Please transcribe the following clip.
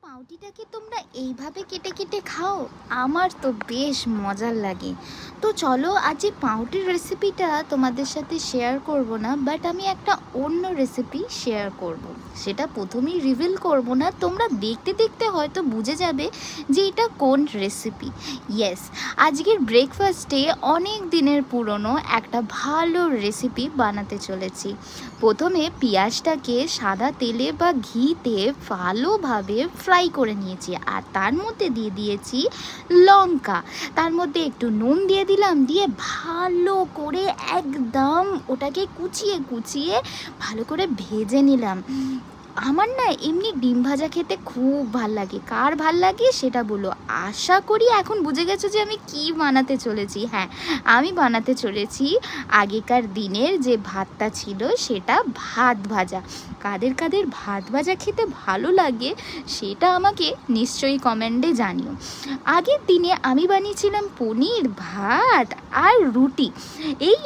পাউটিটাকে তোমরা এইভাবে কেটে কেটে খাও? আমার তো বেশ মজার লাগে। তো চলো আজ এই পাউটির রেসিপিটা তোমাদের সাথে শেয়ার করব না, বাট আমি একটা অন্য রেসিপি শেয়ার করব। সেটা প্রথমেই রিভিল করব না, তোমরা দেখতে দেখতে হয়তো বুঝে যাবে যে এটা কোন রেসিপি। ইয়েস, আজকের ব্রেকফাস্টে অনেক দিনের পুরনো একটা ভালো রেসিপি বানাতে চলেছি। প্রথমে পেঁয়াজটাকে সাদা তেলে বা ঘিতে ভালোভাবে ফ্রাই করে নিয়েছি, আর তার মধ্যে দিয়ে দিয়েছি লঙ্কা, তার মধ্যে একটু নুন দিয়ে দিলাম, দিয়ে ভালো করে একদম ওটাকে কুচিয়ে কুচিয়ে ভালো করে ভেজে নিলাম। আমার না এমনি ডিম ভাজা খেতে খুব ভাল লাগে, কার ভাল লাগে সেটা বলো। আশা করি এখন বুঝে গেছো যে আমি কি বানাতে চলেছি। হ্যাঁ, আমি বানাতে চলেছি আগেকার দিনের যে ভাতটা ছিল সেটা ভাত ভাজা। কাদের কাদের ভাত ভাজা খেতে ভালো লাগে সেটা আমাকে নিশ্চয়ই কমেন্টে জানিও। আগের দিনে আমি বানিয়েছিলাম পনির, ভাত আর রুটি। এই